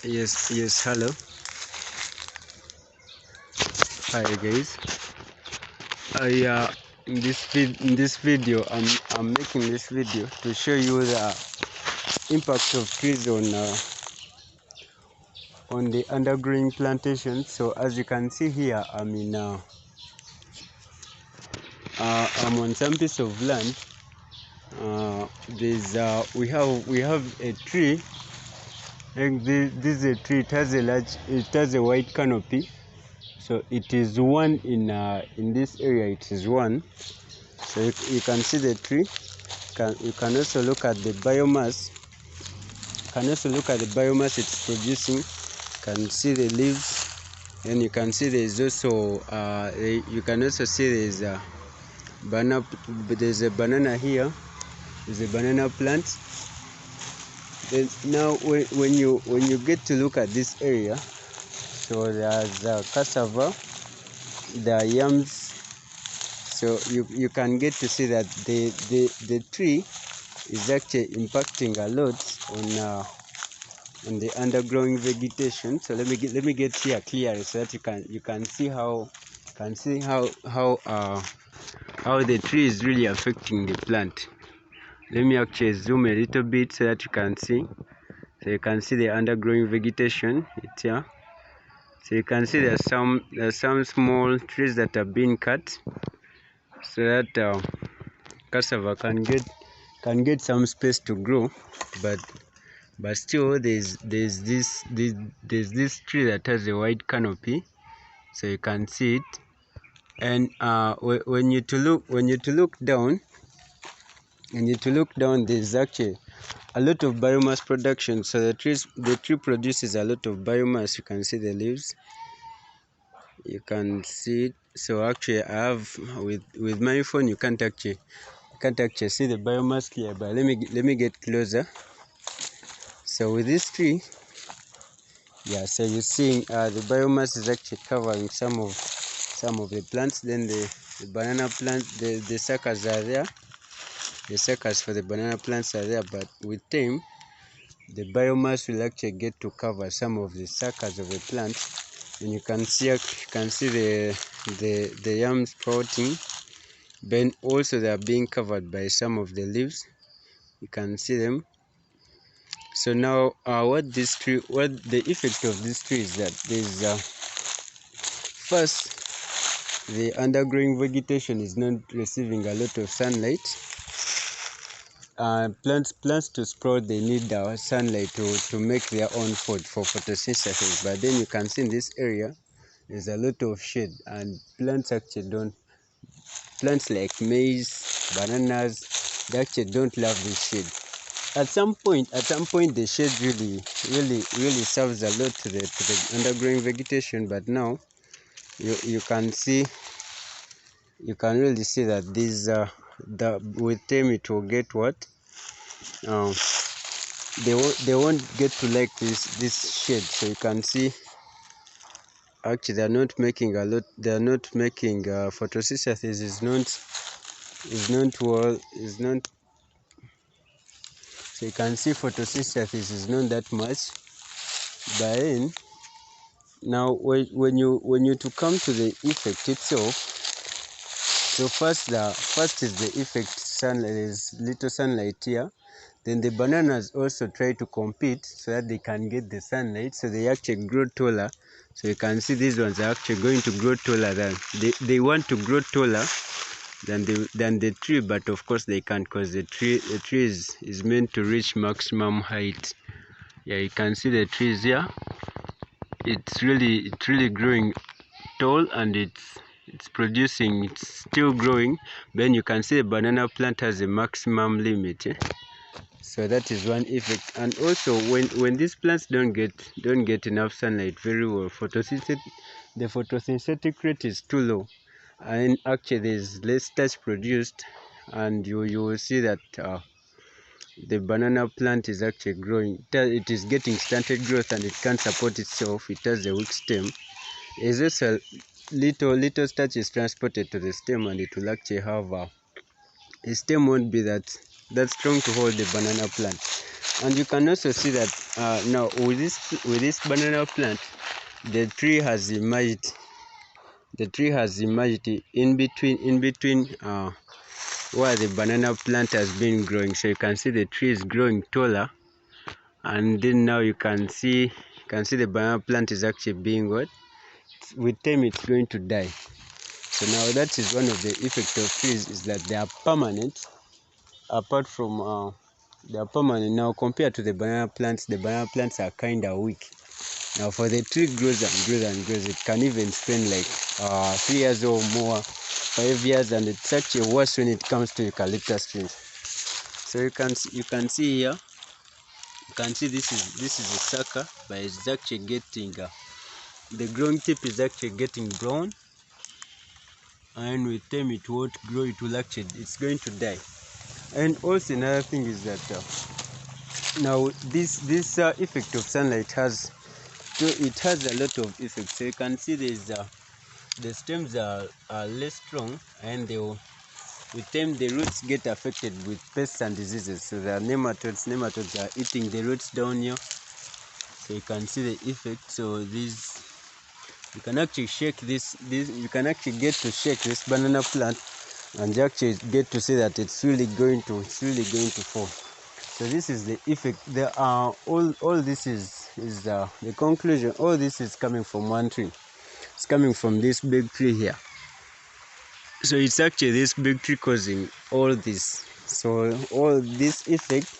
Yes, hello. Hi guys. I in this video I'm making this video to show you the impact of trees on the undergrowing plantation. So as you can see here, I'm on some piece of land. We have a tree, and this is a tree. It has a white canopy. So it is one in this area. It is one. So you can see the tree. You can also look at the biomass. It's producing. You can see the leaves, and you can see there's also you can also see there's a banana here. There's a banana plant. Then now when you get to look at this area, so there's cassava, there are yams. So you can get to see that the tree is actually impacting a lot on the undergrowing vegetation. So let me get here clearly so that you can see how the tree is really affecting the plant. Let me actually zoom a little bit so that you can see. So you can see the undergrowing vegetation. It's here. So you can see there's some small trees that have been cut so that cassava can get some space to grow, but still there's this tree that has a white canopy, so you can see it. And when you look down, there's actually a lot of biomass production. So the tree produces a lot of biomass. You can see the leaves, you can see it. So actually I have with my phone you can't actually see the biomass clear, but let me get closer. So with this tree, yeah, so you're seeing the biomass is actually covering some of the plants. Then the banana plant, the suckers are there. The suckers for the banana plants are there, but with time the biomass will actually get to cover some of the suckers of the plant. And you can see the yams sprouting. Then also they are being covered by some of the leaves. You can see them. So now what the effect of this tree is that there's first, the undergrowing vegetation is not receiving a lot of sunlight. Plants to sprout, they need sunlight to make their own food for photosynthesis. But then you can see in this area there's a lot of shade, and plants like maize, bananas, they actually don't love this shade. At some point the shade really serves a lot to the undergrowing vegetation, but now you can really see that these with time it will get what they won't get to like this shade. So you can see actually they're not making photosynthesis is not. So you can see photosynthesis is not that much. But then now when you to come to the effect itself, so first is the effect. Sunlight, there's little sunlight here. Then the bananas also try to compete so that they can get the sunlight, so they actually grow taller. So you can see these ones are actually going to grow taller than they want to grow taller than the tree, but of course they can't, because the tree is meant to reach maximum height. Yeah, you can see the trees here. It's really growing tall, and it's still growing. Then you can see the banana plant has a maximum limit. So that is one effect. And also when these plants don't get enough sunlight very well, the photosynthetic rate is too low, and actually there's less starch produced, and you will see that the banana plant is actually growing. It is getting stunted growth, and it can't support itself. It has a weak stem. Is this a little starch is transported to the stem, and it will actually have a stem won't be that strong to hold the banana plant. And you can also see that now with this banana plant, the tree has emerged. The tree has emerged in between where the banana plant has been growing. So you can see the tree is growing taller, and then now you can see the banana plant is actually being what? With time it's going to die. So now that is one of the effects of trees, is that they are permanent. Apart from they are permanent. Now compared to the banana plants are kind of weak. Now for the tree grows and grows and grows, it can even spend like 3 years or more, 5 years, and it's actually worse when it comes to eucalyptus trees. So you can see here, you can see this is a sucker, but it's actually getting the growing tip is actually getting brown, and with time it won't grow, it's going to die. And also another thing is that now this effect of sunlight has a lot of effects. So you can see there's the stems are less strong, and with time the roots get affected with pests and diseases. So the nematodes are eating the roots down here. So you can see the effect. So you can actually shake this you can actually get to shake this banana plant, and you actually get to see that it's really going to fall. So this is the effect. There are all this is the conclusion. All this is coming from one tree. It's coming from this big tree here. So it's actually this big tree causing all this. So all this effect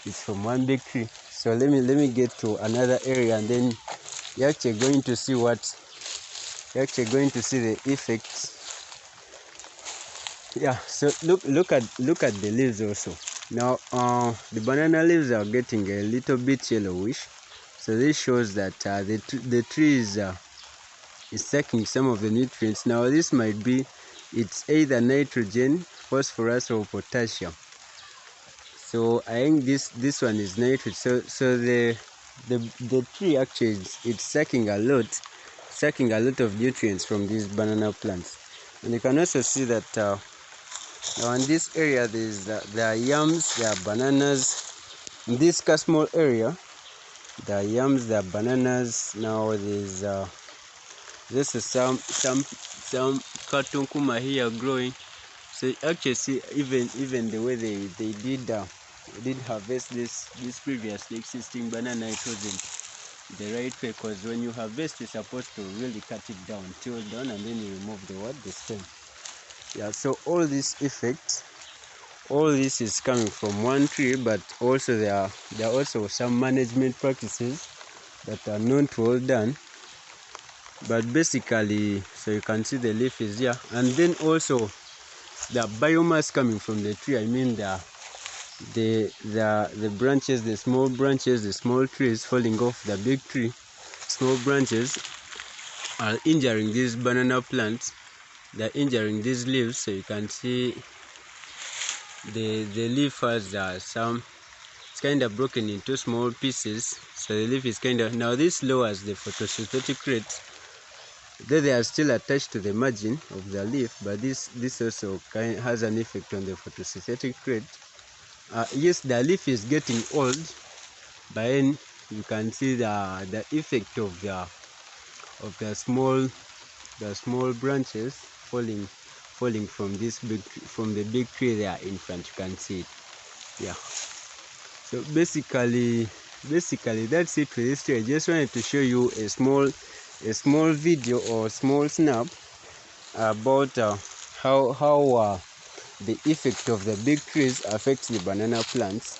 is from one big tree. So let me get to another area, and then you're actually going to see the effects. Yeah, so look at the leaves also. Now the banana leaves are getting a little bit yellowish. So this shows that the tree is sucking some of the nutrients. Now this might be, it's either nitrogen, phosphorus, or potassium. So I think this one is nitrogen. So the tree actually it's sucking a lot of nutrients from these banana plants. And you can also see that now in this area there are yams, there are bananas. In this small area there are yams, there are bananas. Now there's this is some cartonkuma here growing. So you actually see even the way they did harvest this previously existing banana, it wasn't the right way, because when you harvest you're supposed to really cut it down, till down, and then you remove the stem. Yeah, so all these effects, all this is coming from one tree, but also there are also some management practices that are not well done. But basically, so you can see the leaf is here, and then also the biomass coming from the tree. I mean the branches, the small branches, the small trees falling off the big tree. Small branches are injuring these banana plants. They're injuring these leaves. So you can see the leaf has it's kind of broken into small pieces. So the leaf is kind of, now this lowers the photosynthetic rate. They are still attached to the margin of the leaf, but this also has an effect on the photosynthetic rate. Yes, the leaf is getting old, but then you can see the effect of the small branches falling from the big tree there in front. You can see it. Yeah. So basically that's it for this tree. I just wanted to show you a small video or small snap about how the effect of the big trees affects the banana plants.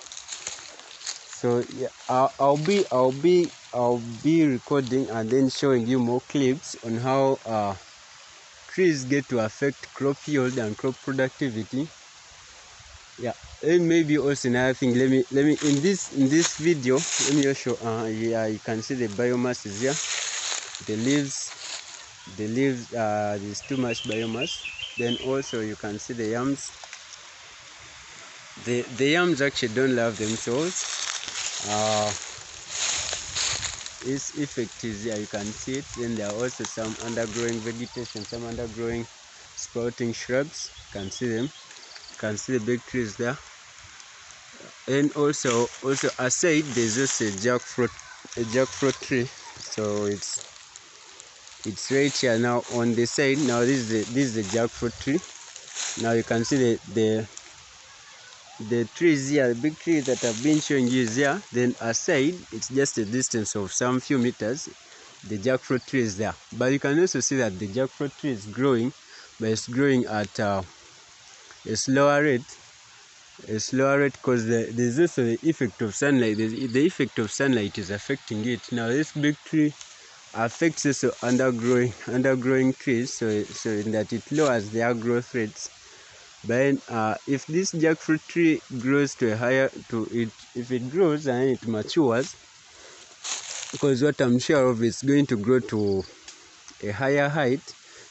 So yeah, I'll be recording and then showing you more clips on how trees get to affect crop yield and crop productivity. Yeah, and maybe also another thing. Let me in this video, let me just show. Yeah, you can see the biomass is here. The leaves, there's too much biomass. Then also you can see the yams. The yams actually don't love themselves. This effect is here, you can see it. Then there are also some undergrowing vegetation, some undergrowing sprouting shrubs. You can see them. You can see the big trees there. And also aside there's just a jackfruit tree. So it's right here. Now on the side, now this is the jackfruit tree. Now you can see the trees here, the big trees that I've been showing you is here. Then aside, it's just a distance of some few meters, the jackfruit tree is there. But you can also see that the jackfruit tree is growing, but it's growing at a slower rate because there's also the effect of sunlight. The effect of sunlight is affecting it. Now this big tree affects also undergrowing trees, so in that it lowers their growth rates. But if this jackfruit tree grows to a higher if it grows and it matures, because what I'm sure of, it's going to grow to a higher height,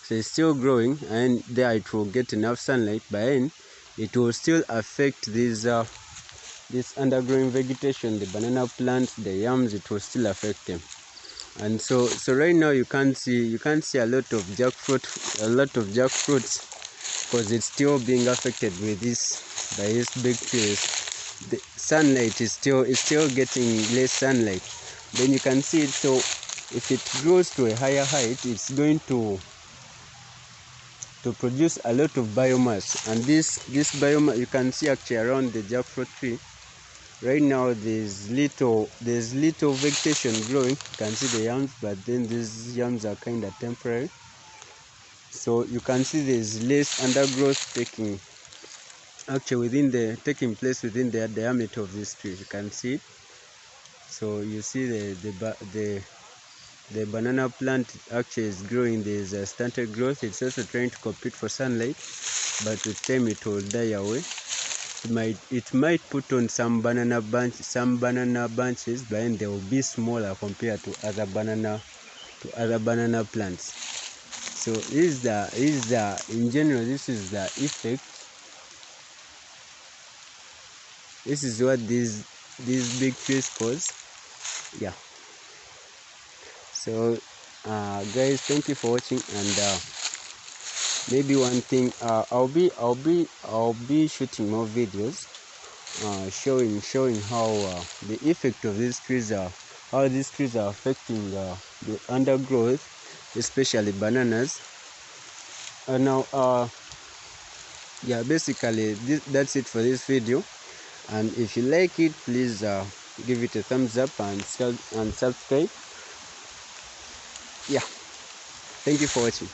so it's still growing, and there it will get enough sunlight, but then it will still affect this undergrowing vegetation, the banana plants, the yams. It will still affect them. And so right now you can't see a lot of jackfruits because it's still being affected with by these big trees. The sunlight is still getting less sunlight. Then you can see it. So if it grows to a higher height, it's going to produce a lot of biomass. And this biomass, you can see actually around the jackfruit tree. Right now there's little vegetation growing. You can see the yams, but then these yams are kind of temporary. So you can see there's less undergrowth taking place within the diameter of this tree. You can see it. So you see the banana plant actually is growing. There's a stunted growth. It's also trying to compete for sunlight, but with time it will die away. It might put on some banana bunches, but then they will be smaller compared to other banana plants. So in general, this is the effect. This is what these big trees cause. Yeah. So guys, thank you for watching. And maybe one thing, I'll be shooting more videos showing how the effect of these trees are affecting the undergrowth, especially bananas. And now yeah, basically that's it for this video. And if you like it, please give it a thumbs up and subscribe. Yeah, thank you for watching.